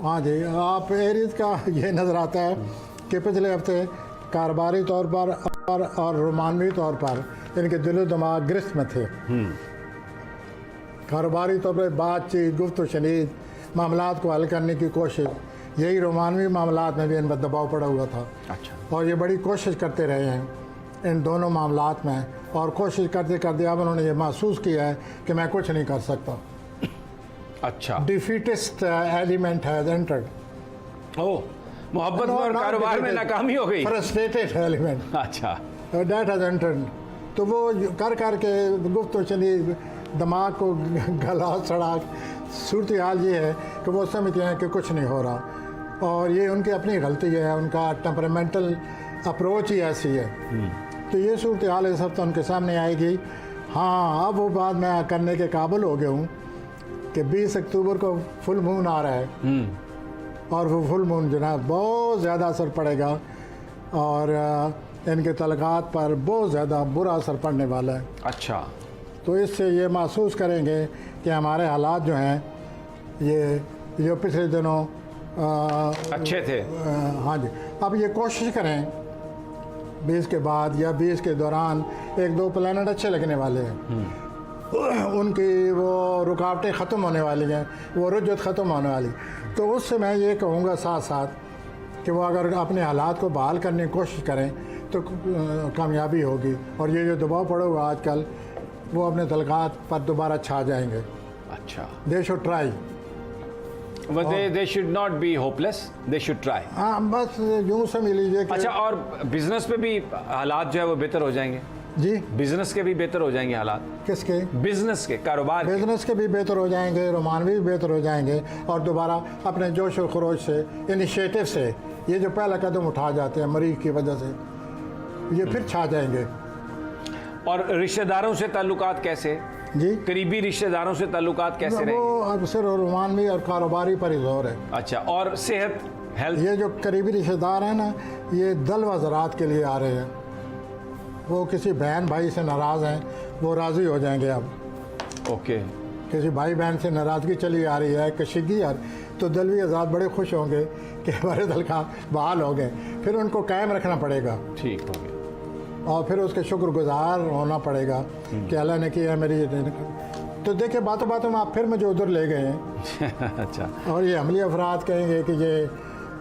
हाँ जी, आप एरीज का ये नज़र आता है कि पिछले हफ्ते कारोबारी तौर पर और रोमानवी तौर पर इनके दिलो दिमाग गिरफ्त में थे। कारोबारी तौर पर बातचीत, गुफ्त शनीद, मामलात को हल करने की कोशिश, यही रोमानवी मामलात में भी इन पर दबाव पड़ा हुआ था। अच्छा। और ये बड़ी कोशिश करते रहे हैं इन दोनों मामलात में, और कोशिश करते करते अब उन्होंने ये महसूस किया है कि मैं कुछ नहीं कर सकता। अच्छा। Defeatist element has entered. ओह, मोहब्बत में और कारोबार में नाकामी हो गई। फ्रस्ट्रेटेड एलिमेंट, अच्छा। That has entered. तो वो कर कर के गुफ्त चली दिमाग को गला सड़ा। सूरत हाल ये है कि वो समझते हैं कि कुछ नहीं हो रहा, और ये उनकी अपनी गलती है, उनका टेम्परामेंटल अप्रोच ही ऐसी है। तो ये सूरत हाल इस हफ्ते उनके सामने आएगी। हाँ, अब वो बात मैं करने के काबिल हो गया हूँ कि 20 अक्टूबर को फुल मून आ रहा है, और वो फुल मून जनाब बहुत ज़्यादा असर पड़ेगा, और इनके तलक़ात पर बहुत ज़्यादा बुरा असर पड़ने वाला है। अच्छा। तो इससे ये महसूस करेंगे कि हमारे हालात जो हैं ये जो पिछले दिनों अच्छे थे। हाँ जी, अब ये कोशिश करें 20 के बाद या 20 के दौरान 1-2 प्लैनेट अच्छे लगने वाले हैं, उनकी वो रुकावटें ख़त्म होने वाली हैं, वो रुजत ख़त्म होने वाली। तो उससे मैं ये कहूँगा साथ साथ कि वो अगर अपने हालात को बहाल करने की कोशिश करें तो कामयाबी होगी, और ये जो दबाव पड़ा हुआ आजकल वो अपने तलक़ात पर दोबारा छा जाएंगे। अच्छा। They should try, But they should not be hopeless. They should try. हाँ, बस यूँ समझ लीजिए कि अच्छा, और बिजनेस पे भी हालात जो है वो बेहतर हो जाएंगे जी। बिजनेस के भी बेहतर हो जाएंगे हालात। किसके? बिजनेस के, कारोबार के। बिजनेस के भी बेहतर हो जाएंगे, रोमानवी भी बेहतर हो जाएंगे, और दोबारा अपने जोश और खरोश से, इनिशिएटिव से ये जो पहला कदम उठा जाते हैं मरीज की वजह से, ये फिर छा जाएंगे। और रिश्तेदारों से ताल्लुकात कैसे जी, करीबी रिश्तेदारों से ताल्लुकात कैसे वो रहेंगे? अब सिर्फ रोमानवी और कारोबारी पर ही जोर है। अच्छा, और सेहत, हेल्थ? ये जो करीबी रिश्तेदार हैं ना, ये दल व ज़रात के लिए आ रहे हैं। वो किसी बहन भाई से नाराज़ हैं, वो राज़ी हो जाएंगे अब। ओके। किसी भाई बहन से नाराज़गी चली आ रही है, कशीगी आ रही, तो दलवी आज़ाद बड़े खुश होंगे कि हमारे दल का बहाल हो गए। फिर उनको कायम रखना पड़ेगा, ठीक हो गया, और फिर उसके शुक्रगुजार होना पड़ेगा कि अल्लाह ने किया मेरी। तो देखिए, बातों बातों में आप फिर मुझे उधर ले गए हैं। अच्छा। और ये अमली अफराद कहेंगे कि ये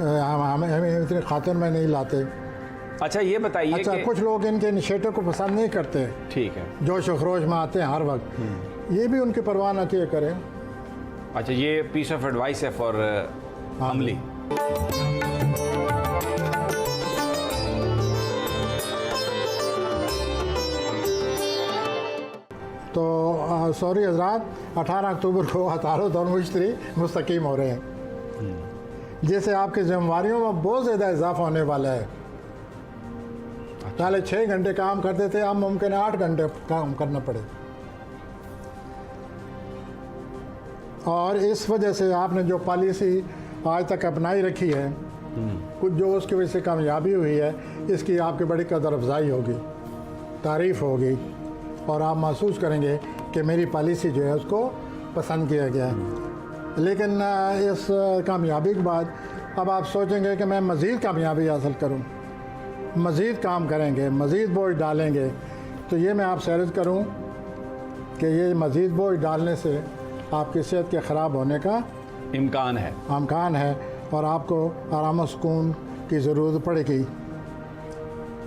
हमें इतने खातिर में नहीं लाते। अच्छा, ये बताइए अच्छा, कि कुछ लोग इनके इनिशिएटिव को पसंद नहीं करते, ठीक है, जोश व खरोश में आते हैं हर वक्त, ये भी उनकी परवाह न किए करें। अच्छा, ये पीस ऑफ एडवाइस है फॉर अमली। तो सॉरी हजरात, 18 अक्टूबर को अतारत और मुश्तरी मुस्तकीम हो रहे हैं, जैसे आपकी जिम्मेवारियों में बहुत ज़्यादा इजाफा होने वाला है। पहले 6 घंटे काम करते थे, अब मुमकिन है 8 घंटे काम करना पड़े, और इस वजह से आपने जो पॉलिसी आज तक अपनाई रखी है, कुछ जो उसकी वजह से कामयाबी हुई है, इसकी आपकी बड़ी कदर अफजाई होगी, तारीफ़ होगी, और आप महसूस करेंगे कि मेरी पॉलिसी जो है उसको पसंद किया गया है। लेकिन इस कामयाबी के बाद अब आप सोचेंगे कि मैं मज़ीद कामयाबी हासिल करूं, मज़ीद काम करेंगे, मज़ीद बोझ डालेंगे। तो ये मैं आपसे अर्ज़ करूं कि ये मज़ीद बोझ डालने से आपकी सेहत के ख़राब होने का इम्कान है, और आपको आराम और सुकून की ज़रूरत पड़ेगी।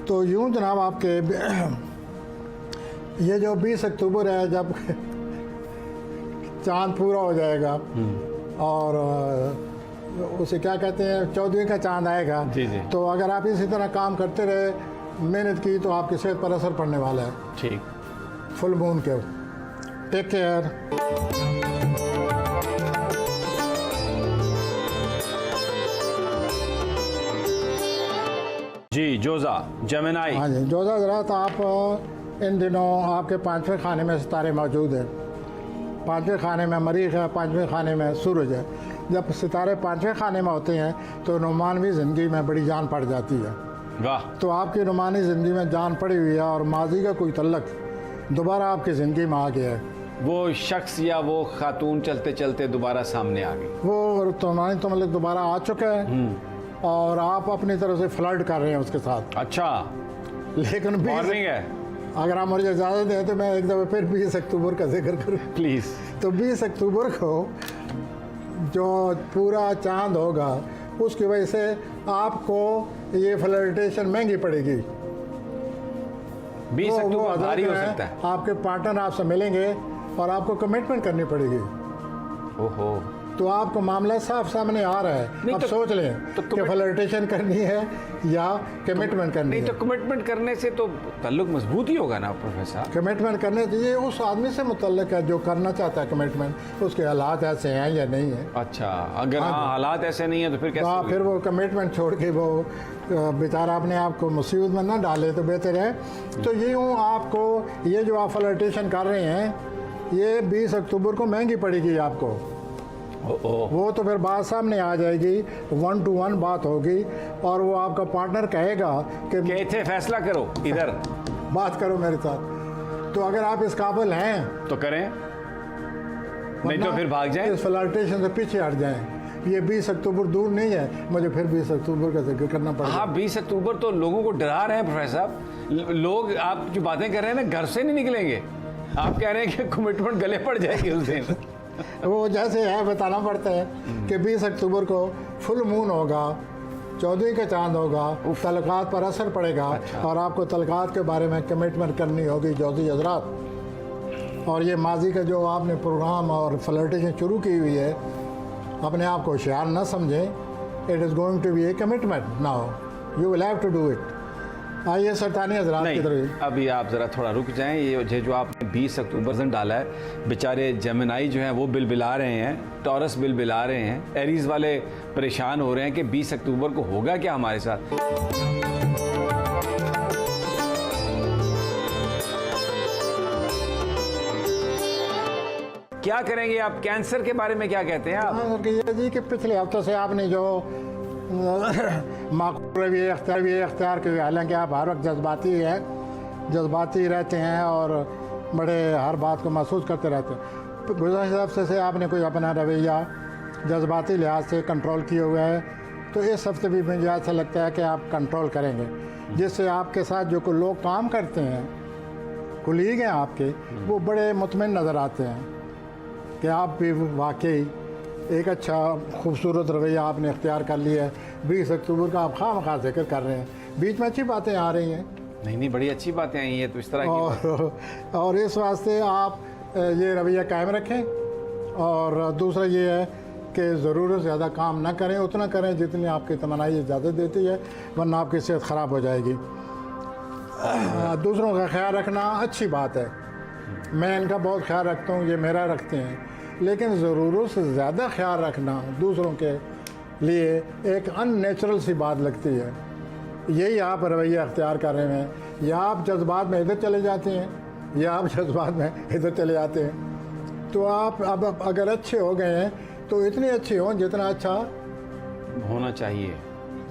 तो यूँ जनाब, आपके ये जो 20 अक्टूबर है, जब चांद पूरा हो जाएगा, और उसे क्या कहते हैं, 14वीं का चांद आएगा, जी जी, तो अगर आप इसी तरह काम करते रहे, मेहनत की, तो आपकी सेहत पर असर पड़ने वाला है। ठीक। फुल मून के। Take care. जी, जोजा जेमिनी। हाँ जी, जोजा ज़रा, तो आप इन दिनों आपके 5वें खाने में सितारे मौजूद हैं। 5वें खाने में मरीख है, 5वें खाने में सूरज है। जब सितारे 5वें खाने में होते हैं तो रोमानवी ज़िंदगी में बड़ी जान पड़ जाती है। वाह। तो आपकी रोमानी ज़िंदगी में जान पड़ी हुई है, और माजी का कोई तल्लक दोबारा आपकी ज़िंदगी में आ गया है। वो शख्स या वो खातून चलते चलते दोबारा सामने आ गई। वो तो मतलब दोबारा आ चुका है और आप अपनी तरफ से फ्लर्ट कर रहे हैं उसके साथ। अच्छा, लेकिन वार्निंग है, अगर आप मुझे इजाज़त दें तो मैं एक दफ़ा फिर 20 अक्टूबर का जिक्र करूँ। प्लीज़। तो 20 अक्टूबर को जो पूरा चांद होगा उसकी वजह से आपको ये फ्लर्टेशन महंगी पड़ेगी। 20 वो अक्टूबर हज़रत भारी हो हैं, सकता है। आपके पार्टनर आपसे मिलेंगे और आपको कमिटमेंट करनी पड़ेगी। ओहो, तो आपको मामला साफ सामने आ रहा है। नहीं अब तो- सोच लें तो कि फ्लर्टेशन करनी है या कमिटमेंट करनी नहीं है। तो कमिटमेंट करने से तो ताल्लुक मजबूत ही होगा ना प्रोफेसर। कमिटमेंट करने से ये उस आदमी से मुतल्लिक है जो करना चाहता है कमिटमेंट, उसके हालात ऐसे हैं या नहीं है। अच्छा, अगर हाँ, हालात ऐसे नहीं है तो फिर तो कैसे आप होगी? फिर वो कमिटमेंट छोड़ के वो बेचारा अपने आप को मुसीबत में ना डाले तो बेहतर है। तो ये हूँ आपको, ये जो आप फ्लर्टेशन कर रहे हैं ये 20 अक्टूबर को महंगी पड़ेगी आपको। वो तो फिर बात सामने आ जाएगी, 1 to 1 बात होगी और वो आपका पार्टनर कहेगा कि कि थे फैसला करो, इधर बात करो मेरे साथ। तो अगर आप इस काबिल हैं तो करें, नहीं तो वरना फिर भाग जाए। इस फ्लर्टेशन से पीछे हट जाएं। ये 20 अक्टूबर दूर नहीं है, मुझे फिर 20 अक्टूबर का जिक्र करना पड़ेगा। हाँ, 20 अक्टूबर तो लोगों को डरा रहे हैं प्रोफेसर साहब। लोग, आप जो बातें कर रहे हैं ना, घर से नहीं निकलेंगे। आप कह रहे हैं कि कमिटमेंट गले पड़ जाएगी उस दिन। वो जैसे है बताना पड़ता है कि 20 अक्टूबर को फुल मून होगा, 14वीं का चांद होगा, तलकात पर असर पड़ेगा। अच्छा। और आपको तलकात के बारे में कमिटमेंट करनी होगी जौजी हजरात। और ये माजी का जो आपने प्रोग्राम और फ्लर्टेशन शुरू की हुई है, अपने आप को होशियार न समझें। It is going to be a commitment now, you will have to do it. आइए सरतानी हजरात की नहीं, तरफ। अभी आप ज़रा थोड़ा रुक जाएं। ये जो आपने 20 अक्टूबर से डाला है, बेचारे जेमिनाई जो हैं वो बिलबिला रहे हैं, टॉरस बिलबिला रहे हैं, एरीज वाले परेशान हो रहे हैं कि 20 अक्टूबर को होगा क्या हमारे साथ। क्या करेंगे आप? कैंसर के बारे में क्या कहते हैं आप? हाँ सर, ये जी कि पिछले हफ्तों से आपने जो माकूल रवैया अख्तियार की, हालांकि आप हर वक्त जज्बाती रहते हैं और बड़े हर बात को महसूस करते रहते हैं। गुज़श्ता हफ्ते से आपने कोई अपना रवैया जज्बाती लिहाज से कंट्रोल किए हुए है, तो इस हफ्ते भी मुझे ऐसा लगता है कि आप कंट्रोल करेंगे, जिससे आपके साथ जो कोई लोग काम करते हैं, कुलीग हैं आपके, वो बड़े मुतमिन नज़र आते हैं कि आप भी वाकई एक अच्छा खूबसूरत रवैया आपने इख्तियार कर लिया है। 20 अक्टूबर का आप खामखा जिक्र कर रहे हैं, बीच में अच्छी बातें आ रही हैं। नहीं, बड़ी अच्छी बातें आई हैं, तो इस तरह की और इस वास्ते आप ये रवैया कायम रखें। और दूसरा ये है कि ज़रूरत से ज़्यादा काम ना करें, उतना करें जितनी आपकी तमन्नाई इजाज़त देती है, वरना आपकी सेहत ख़राब हो जाएगी। दूसरों का ख्याल रखना अच्छी बात है, मैं इनका बहुत ख्याल रखता हूँ, ये मेरा रखते हैं, लेकिन ज़रूरत से ज़्यादा ख्याल रखना दूसरों के लिए एक अननेचुरल सी बात लगती है। यही आप रवैया अख्तियार कर रहे हैं, या आप जज्बात में इधर चले जाते हैं या आप जज्बात में इधर चले जाते हैं। तो आप अब अगर अच्छे हो गए हैं तो इतने अच्छे हों जितना अच्छा होना चाहिए,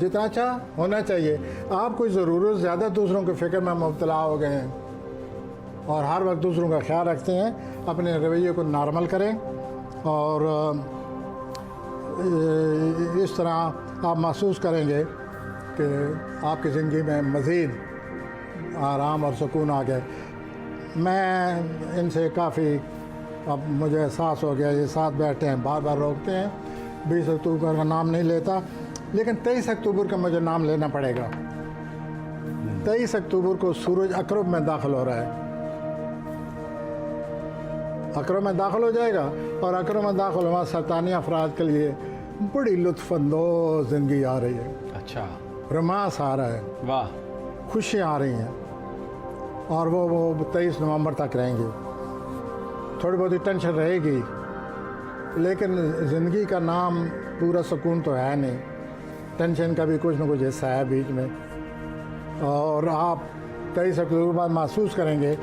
जितना अच्छा होना चाहिए। आप कोई ज़रूरत से ज़्यादा दूसरों के फ़िक्र में मुब्तला हो गए हैं और हर वक्त दूसरों का ख्याल रखते हैं, अपने रवैये को नॉर्मल करें और इस तरह आप महसूस करेंगे कि आपकी ज़िंदगी में मज़ीद आराम और सुकून आ गया। मैं इनसे काफ़ी, अब मुझे एहसास हो गया, ये साथ बैठे हैं, बार बार रोकते हैं, 20 अक्टूबर का नाम नहीं लेता, लेकिन 23 अक्टूबर का मुझे नाम लेना पड़ेगा। 23 अक्टूबर को सूरज अकरब में दाखिल हो रहा है, अकरब में दाखिल हो जाएगा और अकरब में दाखिल हुआ सरतानी अफराद के लिए बड़ी लुत्फ़अंदोज़ ज़िंदगी आ रही है। अच्छा, रोमांस आ रहा है, वाह, खुशियाँ आ रही हैं और वो 23 नवंबर तक रहेंगी। थोड़ी बहुत टेंशन रहेगी, लेकिन ज़िंदगी का नाम पूरा सुकून तो है नहीं, टेंशन का भी कुछ न कुछ हिस्सा है बीच में। और आप 23 अक्टूबर के बाद महसूस करेंगे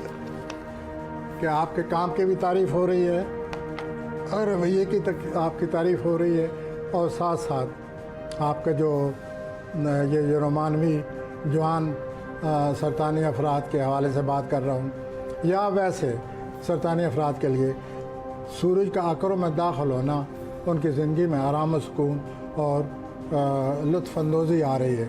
कि आपके काम की भी तारीफ़ हो रही है और रवैये की आपकी तारीफ़ हो रही है, और साथ साथ आपका ये रोमानवी जवान सरतानी अफराद के हवाले से बात कर रहा हूँ, या वैसे सरतानी अफराद के लिए सूरज का अकरब में दाखिल होना उनकी ज़िंदगी में आराम सुकून और लुत्फ़अंदोज़ी आ रही है।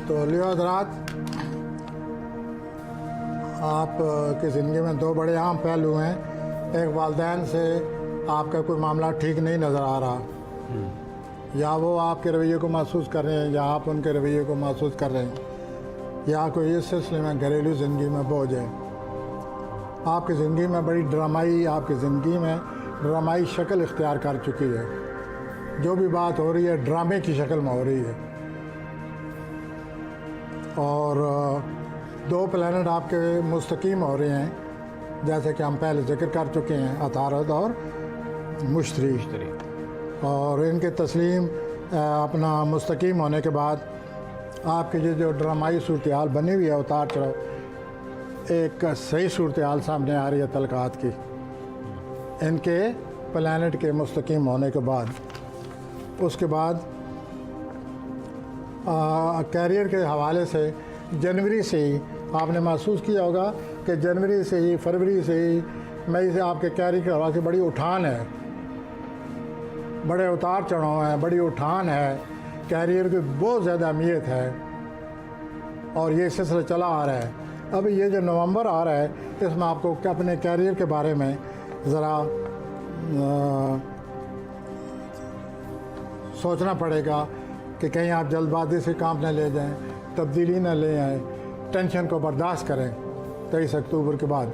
तो लियो हज़रात, आप की ज़िंदगी में दो बड़े अहम पहलू हैं। एक, वालिदैन से आपका कोई मामला ठीक नहीं नज़र आ रहा, या वो आपके रवैये को महसूस कर रहे हैं या आप उनके रवैये को महसूस कर रहे हैं, या कोई इस सिलसिले में घरेलू ज़िंदगी में बोझ है। आपकी ज़िंदगी में बड़ी आपकी ज़िंदगी में ड्रामाई शक्ल इख्तियार कर चुकी है। जो भी बात हो रही है ड्रामे की शक्ल में हो रही है। और दो प्लैनेट आपके मुस्तकीम हो रहे हैं, जैसे कि हम पहले जिक्र कर चुके हैं, अतारद और मुश्तरी। और इनके तस्लीम अपना मुस्तकीम होने के बाद आपकी जो ड्रामाई सूरत हाल बनी हुई है, उतार चढ़ाव, एक सही सूरत हाल सामने आ रही है तलकात की, इनके प्लैनेट के मुस्तकीम होने के बाद। उसके बाद कैरियर के हवाले से जनवरी से ही आपने महसूस किया होगा कि जनवरी से ही, फरवरी से ही, मई से आपके कैरियर के हवाले से बड़ी उठान है, बड़े उतार चढ़ाव हैं, बड़ी उठान है, कैरियर की बहुत ज़्यादा अहमियत है और ये सिलसिला चला आ रहा है। अब ये जो नवंबर आ रहा है, इसमें आपको अपने कैरियर के बारे में ज़रा सोचना पड़ेगा कि कहीं आप जल्दबाजी से काम न ले जाएं, तब्दीली न ले आएँ, टेंशन को बर्दाश्त करें 23 अक्टूबर के बाद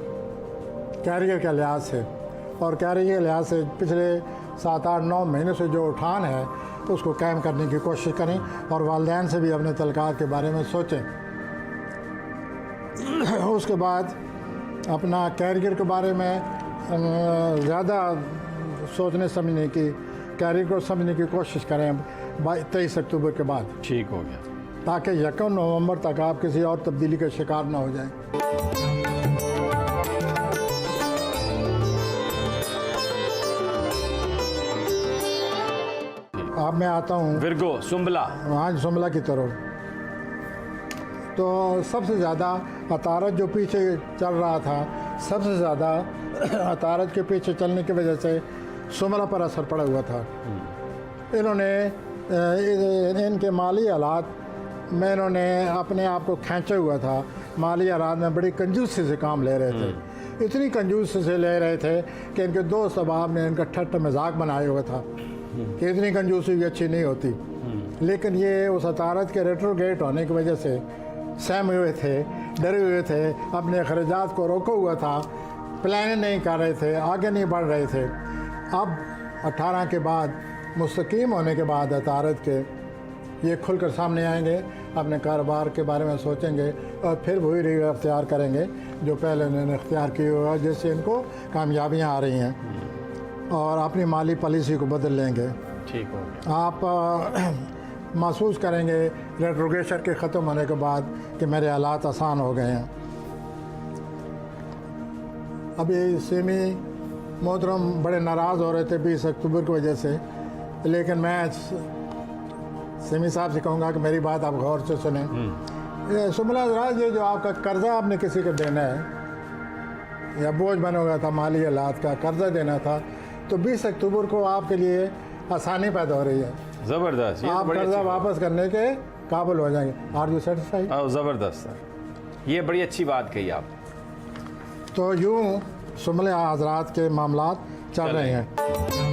कैरियर के लिहाज से। और कैरियर के लिहाज से पिछले 7, 8, 9 महीने से जो उठान है उसको कायम करने की कोशिश करें और वालिदैन से भी अपने तलकात के बारे में सोचें। उसके बाद अपना कैरियर के बारे में ज़्यादा सोचने समझने की, कैरियर को समझने की कोशिश करें 23 अक्टूबर के बाद। ठीक हो गया, ताकि 1 नवंबर तक आप किसी और तब्दीली का शिकार ना हो जाएं। अब मैं आता हूँ विर्गो, सुंबला। हाँ, सुंबला की तरफ। तो सबसे ज़्यादा अतारद जो पीछे चल रहा था, सबसे ज़्यादा अतारद के पीछे चलने की वजह से सुंबला पर असर पड़ा हुआ था। इन्होंने इनके माली हालात में इन्होंने अपने आप को खींचा हुआ था। माली हालात में बड़ी कंजूसी से काम ले रहे थे, इतनी कंजूसी से ले रहे थे कि इनके दोस्त अहबाब ने इनका ठट्ठा मजाक बनाया हुआ था कि इतनी कंजूसी भी अच्छी नहीं होती। लेकिन ये उस अतारद के रेट्रोगेट होने की वजह से सहमे हुए थे, डरे हुए थे, अपने अखराजात को रोका हुआ था, प्लान नहीं कर रहे थे, आगे नहीं बढ़ रहे थे। अब 18 के बाद, मुस्तकीम होने के बाद अतारद के, ये खुलकर सामने आएंगे, अपने कारोबार के बारे में सोचेंगे और फिर वही रीवा अख्तियार करेंगे जो पहले उन्होंने अख्तियार किया हुआ, जिससे इनको कामयाबियाँ आ रही हैं, और अपनी माली पॉलिसी को बदल लेंगे। ठीक हो गया। आप महसूस करेंगे रेट्रोगेशन के ख़त्म होने के बाद कि मेरे हालात आसान हो गए हैं। अभी सेमी मोहतरम बड़े नाराज़ हो रहे थे 20 अक्टूबर की वजह से, लेकिन मैं सेमी साहब से कहूँगा कि मेरी बात आप गौर से सुने। सुंबला हज़रात, ये जो आपका कर्ज़ा आपने किसी को देना है या बोझ बना हुआ था, माली हालात का कर्ज़ा देना था, तो 20 अक्टूबर को आपके लिए आसानी पैदा हो रही है। ज़बरदस्त, आप कर्जा वापस करने के काबिल हो जाएंगे। Are you satisfied? ज़बरदस्त सर, ये बड़ी अच्छी बात कही आप। तो यूँ सुंबला हज़रात के मामलात चल रहे हैं।